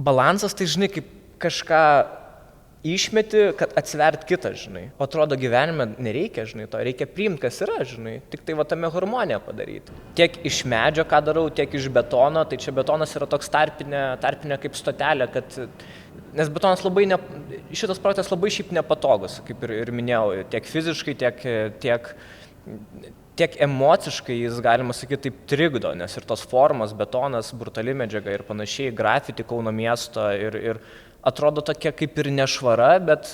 balansas tai, žinai, kaip kažką išmeti, kad atsivert kitą, žinai. O atrodo gyvenime nereikia, žinai, to reikia priimti, kas yra, žinai. Tik tai va tame harmoniją padaryti. Tiek iš medžio, ką darau, tiek iš betono, tai čia betonas yra toks tarpinė kaip stotelė, kad, nes betonas šitas projektas labai šiaip nepatogus, kaip ir minėjau, tiek fiziškai, tiek emociškai jis, galima sakyti, taip trikdo, nes ir tos formos, betonas, brutali medžiaga ir panašiai, grafiti Kauno miesto ir atrodo tokia kaip ir nešvara, bet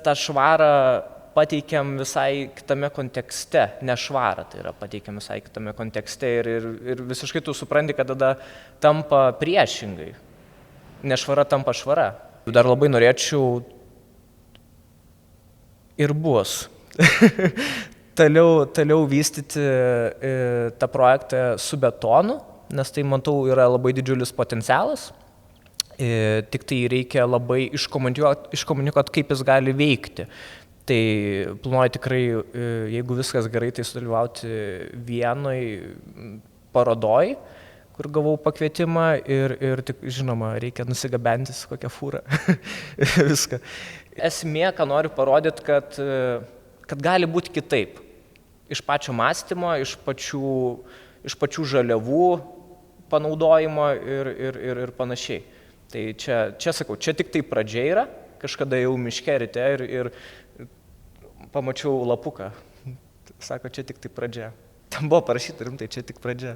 tą švarą pateikiam visai kitame kontekste, nešvarą, tai yra pateikiam visai kitame kontekste ir visiškai tu supranti, kad tada tampa priešingai, nešvara tampa švara. Dar labai norėčiau ir bus toliau vystyti tą projektą su betonu, nes tai, matau, yra labai didžiulis potencialas, tik tai reikia labai iškomunikuoti, kaip jis gali veikti. Tai planuoju tikrai, jeigu viskas gerai, tai sudalyvauti vienoj parodoj, kur gavau pakvietimą ir tik, žinoma, reikia nusigabenti su kokią fūrą viską. Esmė, ką noriu parodyti, kad gali būti kitaip. Iš pačio mąstymo, iš pačių žaliavų panaudojimo ir panašiai. Tai čia sakau, čia tik tai pradžia yra, kažkada jau miške ryte ir pamačiau lapuką. Sako, čia tik tai pradžia. Ten buvo parašyta rimtai, čia tik pradžia.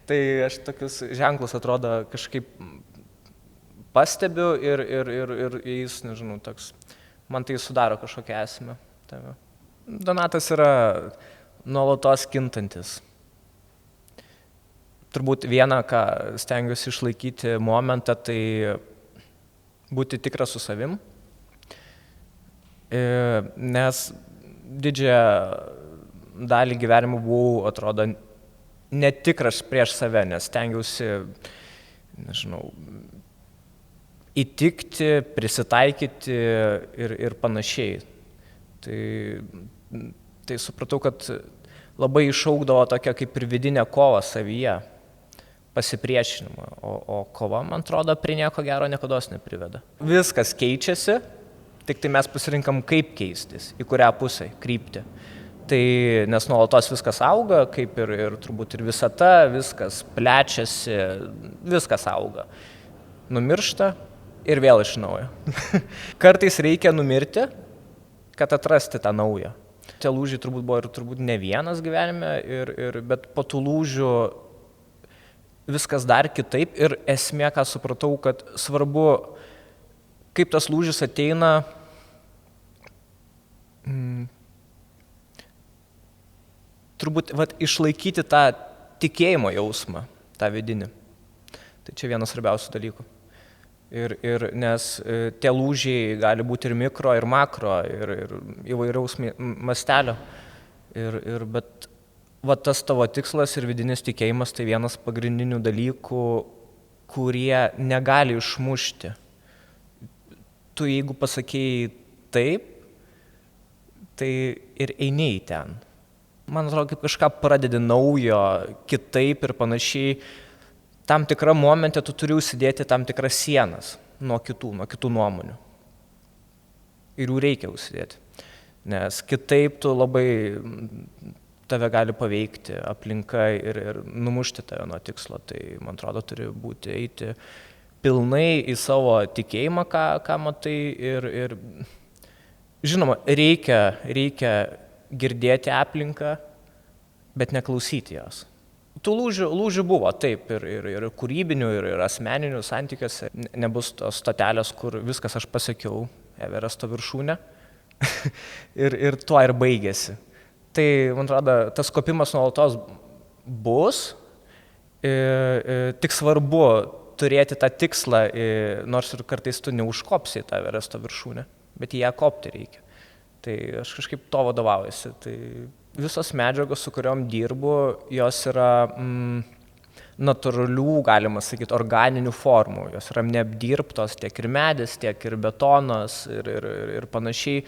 Tai aš tokius ženklus atrodo kažkaip pastebiu ir jis, nežinau, toks, man tai sudaro kažkokią esmę. Donatas yra nuolatos kintantis. Turbūt vieną, ką stengiuosi išlaikyti momentą, tai būti tikras su savim, nes didžiąją dalį gyvenimo buvau, atrodo, netikras prieš save, nes stengiausi, nežinau, įtikti, prisitaikyti ir panašiai. Tai supratau, kad labai išaugdavo tokia kaip ir vidinė kova savyje, pasipriešinimą, o kova, man atrodo, prie nieko gero niekados nepriveda. Viskas keičiasi, tik tai mes pasirinkam, kaip keistis, į kurią pusę krypti. Tai nes nuolatos viskas auga, kaip ir turbūt ir visata, viskas plečiasi, viskas auga. Numiršta ir vėl iš naujo. Kartais reikia numirti, kad atrasti tą naują. Tie lūžiai turbūt buvo ir ne vienas gyvenime, bet po tų lūžių viskas dar kitaip ir esmė, ką supratau, kad svarbu, kaip tas lūžis ateina, turbūt išlaikyti tą tikėjimo jausmą, tą vidinį. Tai čia vienas svarbiausių dalykų. Nes tie lūžiai gali būti ir mikro, ir makro, ir įvairaus mastelio. Bet tas tavo tikslas ir vidinis tikėjimas tai vienas pagrindinių dalykų, kurie negali išmušti. Tu jeigu pasakėjai taip, tai ir eini į ten. Man atrodo, kaip kažką pradedi naujo, kitaip ir panašiai. Tam tikrą momentą tu turi užsidėti tam tikras sienas nuo kitų nuomonių. Ir jų reikia užsidėti. Nes kitaip tu labai tave gali paveikti aplinka ir numušti tave nuo tikslo. Tai, man atrodo, turi eiti pilnai į savo tikėjimą, ką matai. Ir žinoma, reikia girdėti aplinką, bet neklausyti jos. Tų lūžių buvo, taip, ir kūrybinių, ir asmeninių santykiuose. Nebus tos stotelės, kur viskas aš pasiekiau, Everesto viršūnė, ir tuo ir baigėsi. Tai, man atrodo, tas kopimas nuolatos bus, tik svarbu turėti tą tikslą, nors ir kartais tu neužkopsi į tą Everesto viršūnę, bet į ją kopti reikia. Tai aš kažkaip to vadovaujuosi. Tai visos medžiagos, su kuriuom dirbu, jos yra natūralių, galima sakyti, organinių formų. Jos yra neapdirbtos tiek ir medis, tiek ir betonas ir panašiai.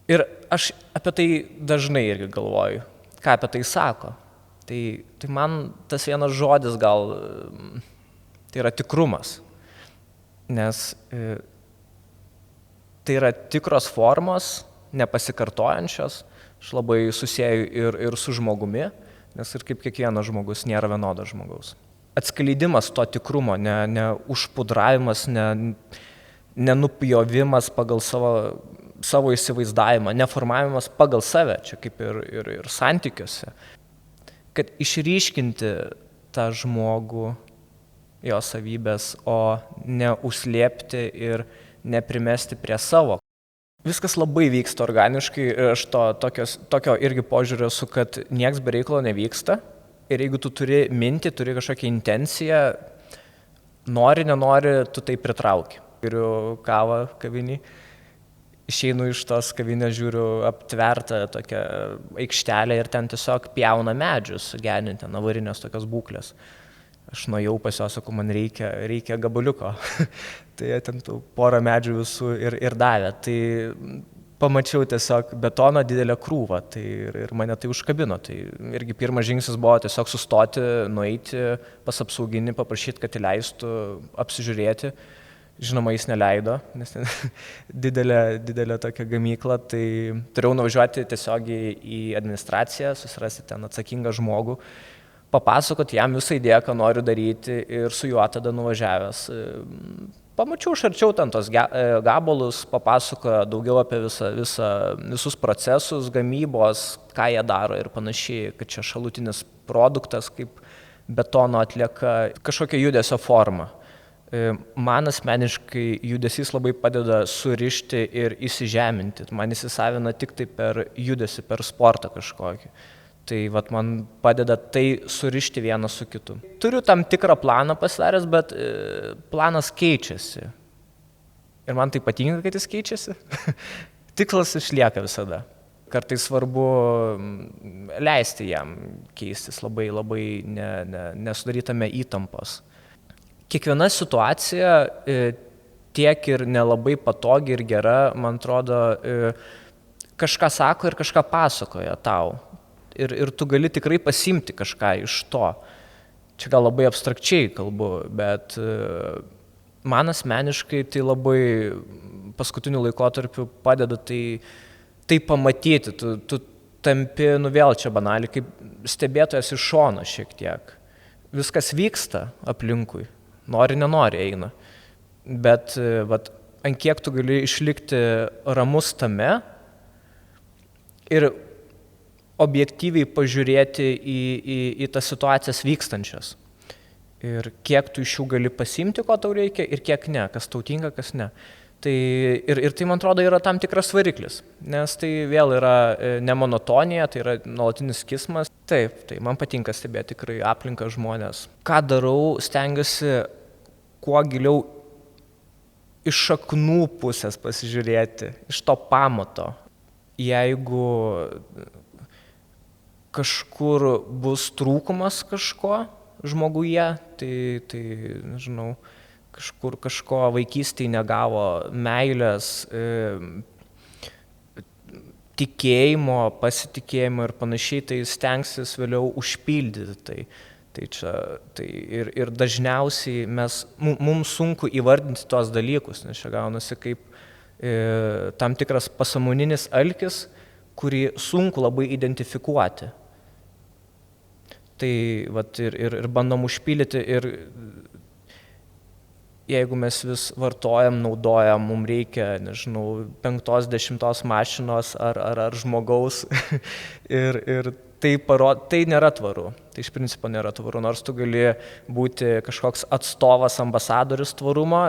Ir aš apie tai dažnai irgi galvoju, ką apie tai sako. Tai man tas vienas žodis gal, tai yra tikrumas, nes tai yra tikros formos, nepasikartojančios, aš labai susieju ir su žmogumi, nes ir kaip kiekvienas žmogus nėra vienodas žmogaus. Atskleidimas to tikrumo, ne užpudravimas, ne nupjovimas pagal savo įsivaizdavimą, neformavimas pagal save, čia kaip ir santykiuose. Kad išryškinti tą žmogų, jo savybės, o ne užslėpti ir neprimesti prie savo. Viskas labai vyksta organiškai ir aš tokio irgi požiūrio esu, kad nieks be reikalo nevyksta. Ir jeigu tu turi mintį, turi kažkokią intenciją, nori, nenori, tu tai pritrauki. Geriu kavą kavinį, išeinu iš tos kavinės, žiūriu aptvertą tokią aikštelę ir ten tiesiog pjauna medžius, geninti avarinės tokios būklės. Aš nuėjau pas juos, sakau, man reikia gabaliuko. Tai jie ten porą medžių visų ir davė. Tai pamačiau tiesiog betono didelę krūvą ir mane tai užkabino. Tai irgi pirmas žingsnis buvo tiesiog sustoti, nueiti pas apsauginį, paprašyti, kad įleistų, apsižiūrėti. Žinoma, jis neleido, nes didelė tokia gamykla. Tai turėjau nuvažiuoti tiesiog į administraciją, susirasti ten atsakingą žmogų, papasakoti jam visą idėją, ką noriu daryti ir su juo tada nuvažiavęs. Pamačiau iš arčiau ten tos gabalus, papasakojo daugiau apie visus procesus, gamybos, ką jie daro ir panašiai, kad čia šalutinis produktas, kaip betono atlieka, kažkokia judesio forma. Man asmeniškai judesys labai padeda surišti ir įsižeminti. Man įsisavina tik tai per judesį, per sportą kažkokį. Tai man padeda tai surišti vieną su kitu. Turiu tam tikrą planą pasidaręs, bet planas keičiasi. Ir man tai patinka, kad jis keičiasi. Tikslas išlieka visada. Kartais svarbu leisti jam keistis, labai nesudarytame įtampos. Kiekviena situacija tiek ir nelabai patogi ir gera, man atrodo, kažką sako ir kažką pasakoja tau. Ir tu gali tikrai pasiimti kažką iš to. Čia gal labai abstrakčiai kalbu, bet man asmeniškai tai labai paskutiniu laikotarpiu padeda tai pamatyti. Tu tampi, vėl čia banaliai, kaip stebėtojas iš šono šiek tiek. Viskas vyksta aplinkui, nori, nenori eina. Bet ant kiek tu gali išlikti ramus tame ir objektyviai pažiūrėti į tas situacijas vykstančias. Ir kiek tu iš jų gali pasiimti, ko tau reikia, ir kiek ne, kas tau tinka, kas ne. Ir tai, man atrodo, yra tam tikras variklis, nes tai vėl yra ne monotonija, tai yra nuolatinis kismas. Taip, man patinka stebėti tikrai aplinką, žmonės. Ką darau, stengiuosi kuo giliau iš šaknų pusės pasižiūrėti, iš to pamato. Jeigu kažkur bus trūkumas kažko žmoguje, tai nežinau, kažko vaikystėje negavo, meilės, tikėjimo, pasitikėjimo ir panašiai, tai stengsis vėliau užpildyti tai. Ir dažniausiai mums sunku įvardinti tos dalykus, nes čia gaunasi kaip tam tikras pasąmoninis alkis, kurį sunku labai identifikuoti. Tai ir bandom užpildyti ir jeigu mes vis vartojam, naudojam, mums reikia, nežinau, 5-10 mašinos ar žmogaus ir tai nėra tvaru. Tai iš principo nėra tvaru, nors tu gali būti kažkoks atstovas, ambasadorius tvarumo,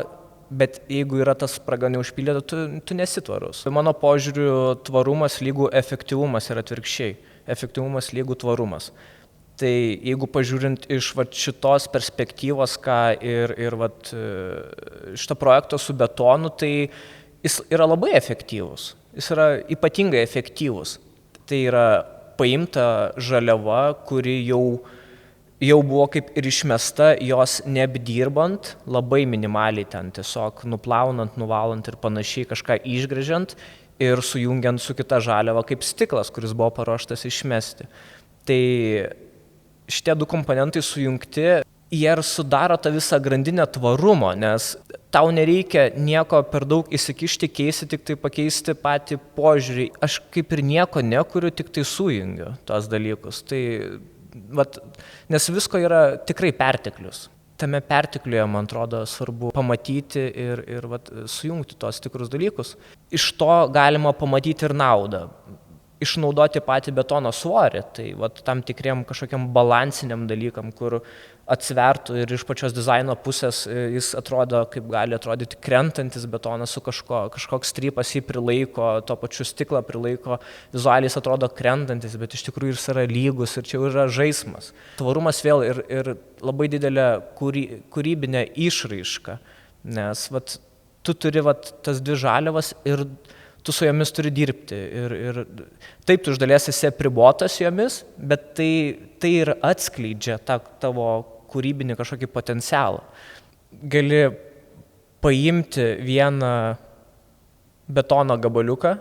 bet jeigu yra tas spraga neužpildyta, tu nesi tvarus. Mano požiūriu, tvarumas lygų efektyvumas ir atvirkščiai. Efektyvumas lygų tvarumas. Tai jeigu pažiūrint iš šitos perspektyvos, ką ir šito projekto su betonu, tai jis yra labai efektyvus. Jis yra ypatingai efektyvus. Tai yra paimta žaliava, kuri jau buvo kaip ir išmesta, jos neapdirbant, labai minimaliai ten tiesiog nuplaunant, nuvalant ir panašiai kažką išgręžiant ir sujungiant su kita žaliava kaip stiklas, kuris buvo paruoštas išmesti. Tai šitie du komponentai sujungti, jie ir sudaro tą visą grandinę tvarumo, nes tau nereikia nieko per daug įsikišti, keisti, tik tai pakeisti patį požiūrį. Aš kaip ir nieko nekuriu, tik tai sujungiu tos dalykus. Tai, nes visko yra tikrai perteklius. Tame pertekliuje, man atrodo, svarbu pamatyti ir sujungti tos tikrus dalykus. Iš to galima pamatyti ir naudą. Išnaudoti patį betono svorį, tai tam tikriem kažkokiam balansiniam dalykam, kur atsvertų ir iš pačios dizaino pusės jis atrodo, kaip gali atrodyti krentantis betonas su kažkoks strypas jį prilaiko, to pačiu stiklą prilaiko, vizualiai jis atrodo krentantis, bet iš tikrųjų jis yra lygus ir čia yra žaismas. Tvarumas vėl ir labai didelė kūrybinė išraiška, nes tu turi tas dvi žaliavas ir tu su jomis turi dirbti ir taip tu iš dalies esi apribotas jomis, bet tai ir atskleidžia tą tavo kūrybinį kažkokį potencialą. Gali paimti vieną betono gabaliuką,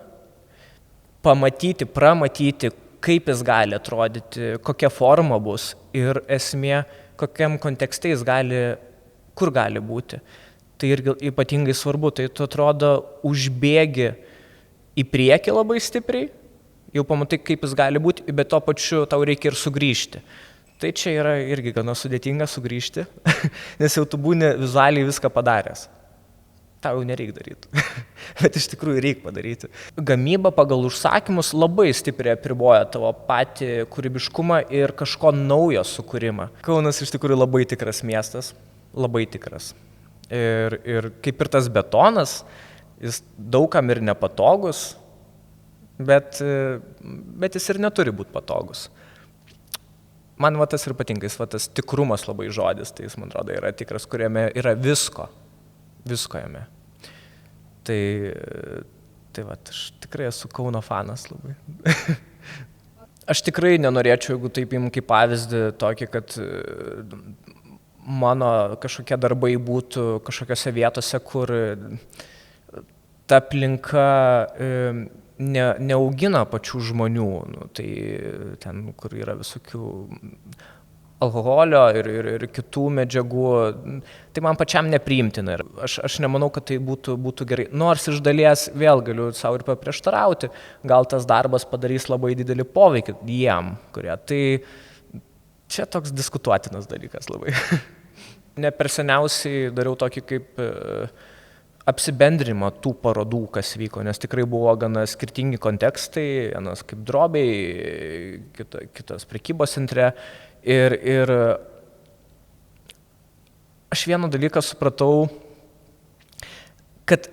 pramatyti, kaip jis gali atrodyti, kokia forma bus ir esmė, kokiam kontekste jis kur gali būti. Tai irgi ypatingai svarbu, tai tu atrodo užbėgi į priekį labai stipriai, jau pamatai, kaip jis gali būti, bet to pačiu tau reikia ir sugrįžti. Tai čia yra irgi gana sudėtinga sugrįžti, nes jau tu būni vizualiai viską padaręs. Tau jau nereikia daryti, bet iš tikrųjų reikia padaryti. Gamyba pagal užsakymus labai stipriai apriboja tavo patį kūrybiškumą ir kažko naujo sukūrimą. Kaunas iš tikrųjų labai tikras miestas, labai tikras. Ir kaip ir tas betonas, jis daugam ir nepatogus, bet jis ir neturi būti patogus. Man tas ir patinka, tas tikrumas labai žodis, tai jis, man atrodo, yra tikras, kuriame yra visko jame. Tai aš tikrai esu Kauno fanas labai. Aš tikrai nenorėčiau, jeigu taip imti kaip pavyzdį tokį, kad mano kažkokie darbai būtų kažkokiose vietose, kur ta aplinka neaugina pačių žmonių, tai ten, kur yra visokių alkoholio ir kitų medžiagų, tai man pačiam nepriimtina. Aš nemanau, kad tai būtų gerai. Nors iš dalies vėl galiu savo ir paprieštarauti, gal tas darbas padarys labai didelį poveikį jiem, kurie. Tai čia toks diskutuotinas dalykas labai. Ne per seniausiai dariau tokį kaip apsibendrimą tų parodų, kas vyko, nes tikrai buvo gana skirtingi kontekstai, vienas kaip Drobėj, kitas prekybos centre. Ir aš vieną dalyką supratau, kad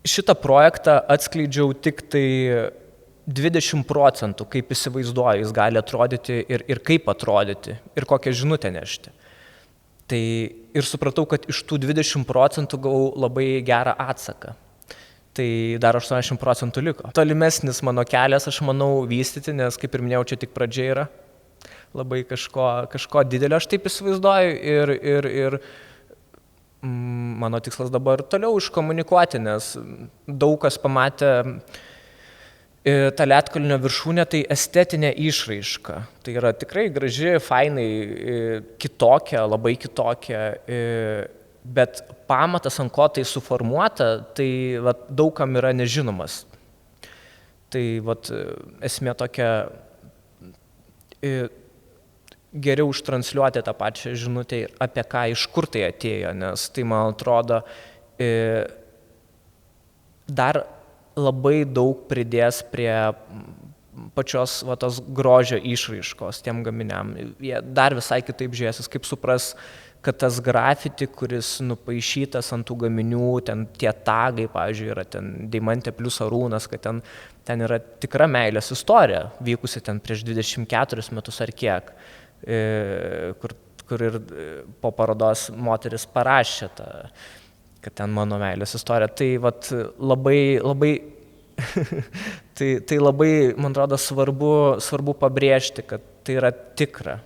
šitą projektą atskleidžiau tik tai 20%, kaip įsivaizduoju, jis gali atrodyti ir kaip atrodyti, ir kokią žinutę nešti. Tai ir supratau, kad iš tų 20% gavau labai gerą atsaką. Tai dar 80% liko. Tolimesnis mano kelias, aš manau, vystyti, nes, kaip ir minėjau, čia tik pradžia yra. Labai kažko didelio, aš taip įsivaizduoju. Ir mano tikslas dabar toliau iškomunikuoti, nes daug kas pamatė tą Lietkalnio viršūnę, tai estetinė išraiška. Tai yra tikrai graži, fainai, kitokia, labai kitokia, bet pamatas, ant ko tai suformuota, tai daugam yra nežinomas. Tai esmė tokia geriau užtransliuoti tą pačią žinutę ir apie ką, iš kur tai atėjo, nes tai, man atrodo, dar labai daug pridės prie pačios tos grožio išraiškos tiem gaminiam. Jie dar visai kitaip žiūrėsis, kaip supras, kad tas grafiti, kuris nupaišytas ant tų gaminių, ten tie tagai, pavyzdžiui, yra ten Deimantė plius Arūnas, kad ten yra tikra meilės istorija, vykusi ten prieš 24 metus ar kiek, kur ir po parodos moteris parašė tą, kad ten mano meilės istorija. Tai labai tai labai, man atrodo, svarbu pabrėžti, kad tai yra tikra.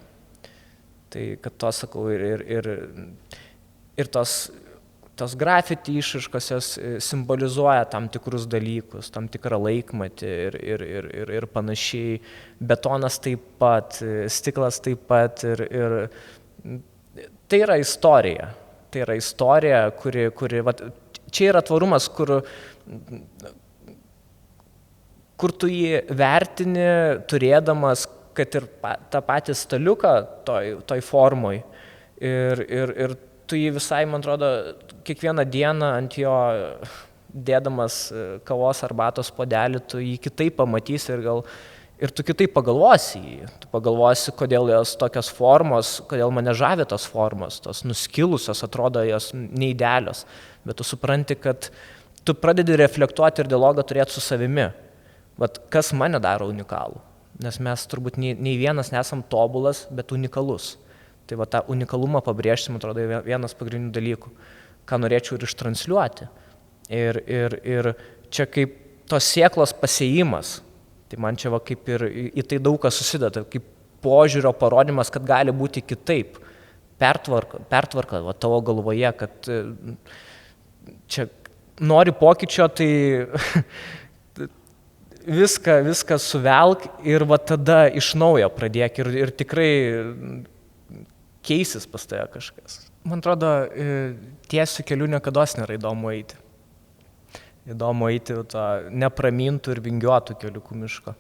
Tai, kad to sakau, ir tos tos grafiti išraiškos jos simbolizuoja tam tikrus dalykus, tam tikrą laikmatį ir panašiai. Betonas taip pat, stiklas taip pat ir tai yra istorija. Tai yra istorija, kuri vat, čia yra tvarumas, kur tu jį vertini, turėdamas, kad ir tą patį staliuką toj formoj. Ir tu jį visai, man atrodo, kiekvieną dieną ant jo dėdamas kavos arbatos puodelį, tu jį kitaip pamatysi ir tu kitaip pagalvosi jį. Tu pagalvosi, kodėl jos tokios formos, kodėl mane žavi tos formos, tos nuskilusios, atrodo jos neidealios. Bet tu supranti, kad tu pradedi reflektuoti ir dialogą turėti su savimi. Vat kas mane daro unikalų. Nes mes turbūt nei vienas nesam tobulas, bet unikalus. Tai va tą unikalumą pabrėžti, man atrodo, vienas pagrindinių dalykų, ką norėčiau ir ištransliuoti. Ir čia kaip tos sėklos pasėjimas, tai man čia va kaip ir į tai daug kas susideda, kaip požiūrio parodimas, kad gali būti kitaip. Pertvarka va tavo galvoje, kad čia nori pokyčio, tai viską suvelk ir va tada iš naujo pradėk ir tikrai keisis pas tave kažkas. Man atrodo, tiesiu keliu niekados nėra įdomu eiti. Įdomu eiti tą nepramintų ir vingiuotų keliukų miško.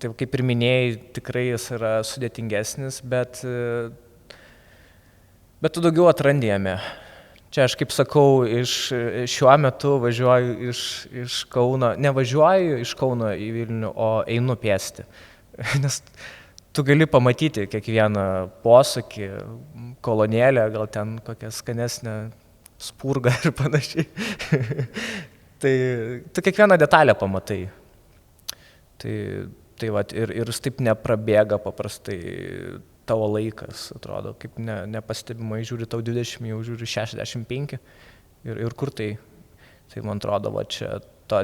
Tai kaip ir minėjai, tikrai jis yra sudėtingesnis, bet tu daugiau atrandi jame. Čia aš kaip sakau, šiuo metu važiuoju iš Kauno, nevažiuoju iš Kauno į Vilnių, o einu pėsti. Nes tu gali pamatyti kiekvieną posūkį, kolonėlę, gal ten kokią skanesnę spurgą ir panašiai. Tai tu kiekvieną detalę pamatai. Tai vat, ir jis taip neprabėga paprastai tavo laikas, atrodo, kaip nepastebimai žiūri tau 20, jau žiūri 65 ir kur tai man atrodo, va čia to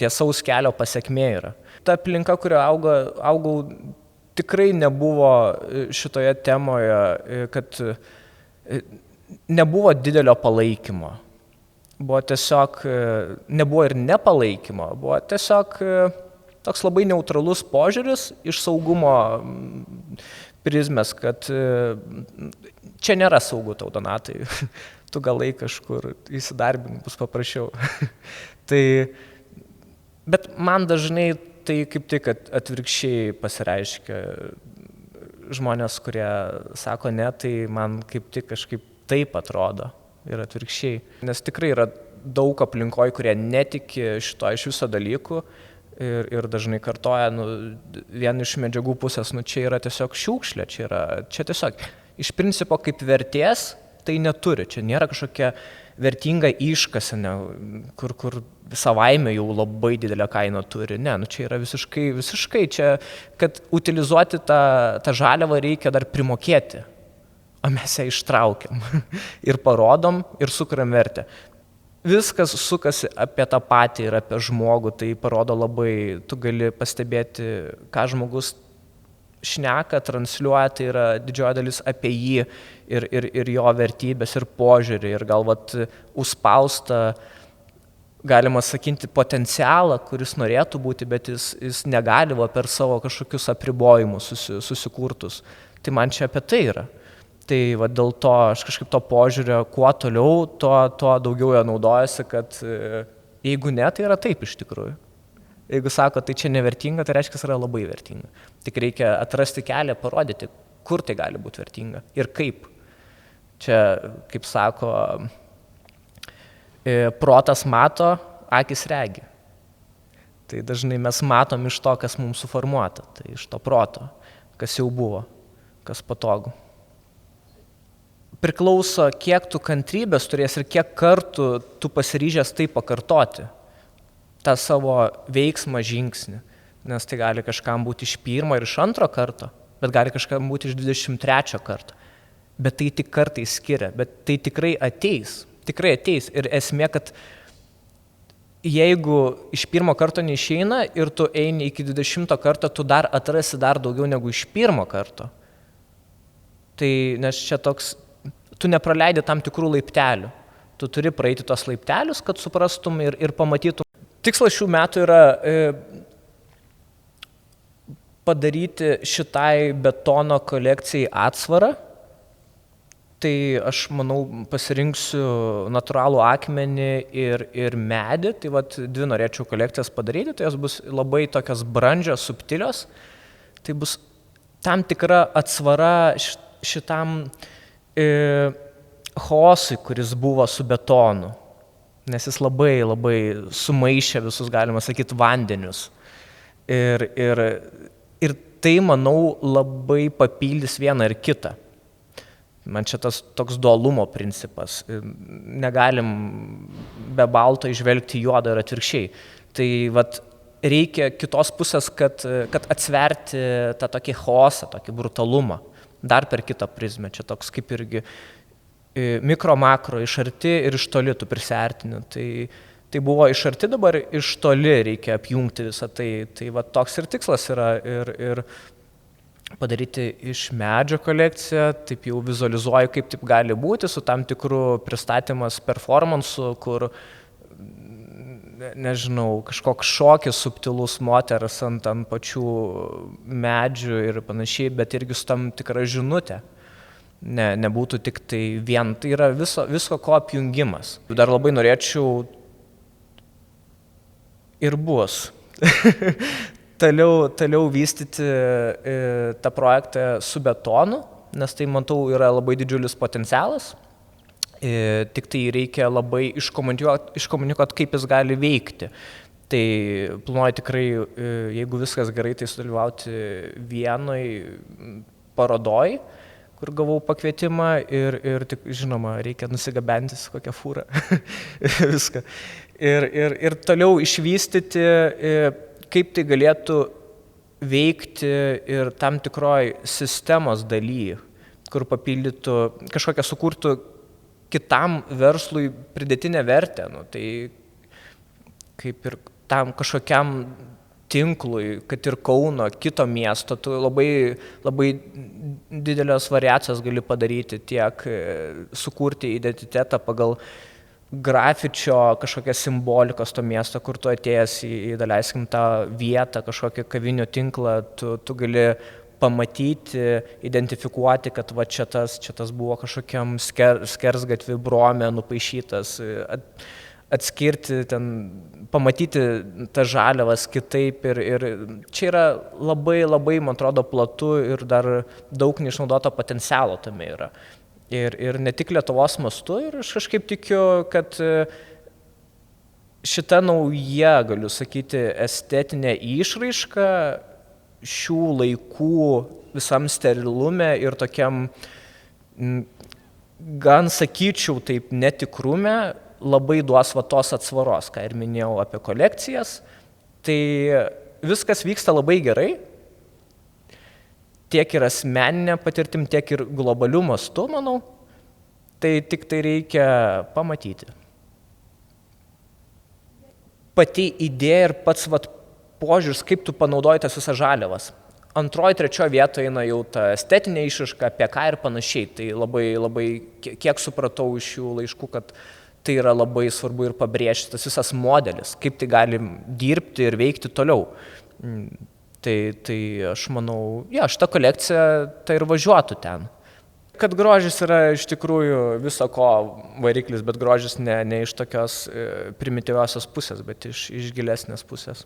tiesaus kelio pasekmė yra. Ta aplinka, kurioje augau, tikrai nebuvo šitoje temoje, kad nebuvo didelio palaikymo. Buvo tiesiog, nebuvo ir nepalaikymo, buvo tiesiog toks labai neutralus požiūris iš saugumo prizmės, kad čia nėra saugu tau, Donatai, tu galai kažkur įsidarbink, bus paprasčiau. Bet man dažnai tai kaip tik atvirkščiai pasireiškia. Žmonės, kurie sako ne, tai man kaip tik kažkaip taip atrodo ir atvirkščiai. Nes tikrai yra daug aplinkoj, kurie netiki šito iš viso dalykų ir dažnai kartoja, vien iš medžiagų pusės, čia yra tiesiog šiukšlė, čia tiesiog iš principo kaip vertės tai neturi, čia nėra kažkokia vertinga iškasenė, kur savaime jau labai didelę kainą turi. Ne, čia yra visiškai čia, kad utilizuoti tą žaliavą reikia dar primokėti, o mes ją ištraukiam ir parodom ir sukuriam vertę. Viskas sukasi apie tą patį ir apie žmogų, tai parodo labai, tu gali pastebėti, ką žmogus šneka, transliuoja, tai yra didžioji dalis apie jį ir jo vertybės ir požiūrį ir gal užspaustą, galima sakyti, potencialą, kuris norėtų būti, bet jis negali per savo kažkokius apribojimus susikurtus. Tai man čia apie tai yra. Tai dėl to aš kažkaip to požiūrio, kuo toliau, tuo daugiau jo naudojasi, kad jeigu ne, tai yra taip iš tikrųjų. Jeigu sako, tai čia nevertinga, tai reiškia, yra labai vertinga. Tik reikia atrasti kelią, parodyti, kur tai gali būti vertinga ir kaip. Čia, kaip sako, protas mato, akis regi. Tai dažnai mes matom iš to, kas mums suformuota, tai iš to proto, kas jau buvo, kas patogu. Priklauso, kiek tu kantrybės turės ir kiek kartų tu pasiryžęs tai pakartoti. Tą savo veiksmą žingsnį, nes tai gali kažkam būti iš pirmo ir iš antro karto, bet gali kažkam būti iš 23 karto. Bet tai tik kartais skiria, bet tai tikrai ateis. Ir esmė, kad jeigu iš pirmo karto neišeina ir tu eini iki 20 karto, tu dar atrasi dar daugiau negu iš pirmo karto. Tai nes čia toks tu nepraleidi tam tikrų laiptelių. Tu turi praeiti tos laiptelius, kad suprastum ir pamatytum. Tikslas šių metų yra padaryti šitai betono kolekcijai atsvarą. Tai aš manau pasirinksiu natūralų akmenį ir medį. Tai vat 2 norėčiau kolekcijas padaryti, tai jos bus labai tokios brandžios, subtilios. Tai bus tam tikra atsvara šitam chaosui, kuris buvo su betonu, nes jis labai sumaišė visus, galima sakyti, vandenius. Ir tai, manau, labai papildys vieną ir kitą. Man čia tas toks dualumo principas. Negalim be balto įžvelgti juodą ir atvirkščiai. Tai vat reikia kitos pusės, kad atsverti tą tokį chaosą, tokį brutalumą. Dar per kitą prizmę. Čia toks kaip irgi mikro, makro, iš arti ir iš toli tu prisiartini. Tai buvo iš arti, dabar iš toli reikia apjungti visą tai. Tai va toks ir tikslas yra ir padaryti iš medžio kolekciją, taip jau vizualizuoju, kaip taip gali būti, su tam tikru pristatymas performansu, kur, nežinau, kažkoks šokis subtilus moters ant pačių medžių ir panašiai, bet irgi su tam tikra žinutė. Nebūtų tik tai vien, tai yra viso ko apjungimas. Dar labai norėčiau ir bus toliau vystyti tą projektą su betonu, nes tai, matau, yra labai didžiulis potencialas. Tik tai reikia labai iškomunikuoti, kaip jis gali veikti. Tai planuoju tikrai, jeigu viskas gerai, tai sudalyvauti vienoj parodoj, kur gavau pakvietimą ir tik, žinoma, reikia nusigabenti su kokią fūrą viską. Ir toliau išvystyti, kaip tai galėtų veikti ir tam tikroj sistemos daly, kur papildytų, kažkokią sukurtų kitam verslui pridėtinę vertę. Tai kaip ir tam kažkokiam tinklui, kad ir Kauno, kito miesto, tu labai didelės variacijas gali padaryti, tiek sukurti identitetą pagal grafičio kažkokią simbolikos to miesto, kur tu atėjęs daleiskim tą vietą, kažkokį kavinių tinklą, tu gali pamatyti, identifikuoti, kad va čia tas buvo kažkokiam skersgatvį brome nupaišytas, atskirti ten, pamatyti tas žaliavas kitaip ir čia yra labai, man atrodo, platu ir dar daug neišnaudoto potencialo tame yra. Ir ne tik Lietuvos mastu, ir aš kažkaip tikiu, kad šita nauja, galiu sakyti, estetinė išraiška šių laikų visam sterilume ir tokiam, gan sakyčiau, taip netikrume, labai duos va tos atsvaros, ką ir minėjau apie kolekcijas. Tai viskas vyksta labai gerai, tiek ir asmeninė patirtim, tiek ir globalių mastų, manau. Tai tik tai reikia pamatyti. Pati idėja ir pats požiūris, kaip tu panaudoji tas visas žaliavas. 2., 3. vietoje eina jau ta estetinė išraiška, apie ką ir panašiai. Tai labai, kiek supratau iš jų laiškų, kad tai yra labai svarbu ir pabrėžti tas visas modelis, kaip tai gali dirbti ir veikti toliau. Tai aš manau, šita kolekcija tai ir važiuotų ten. Kad grožis yra iš tikrųjų viso ko variklis, bet grožis ne iš tokios primityviosios pusės, bet iš gilesnės pusės.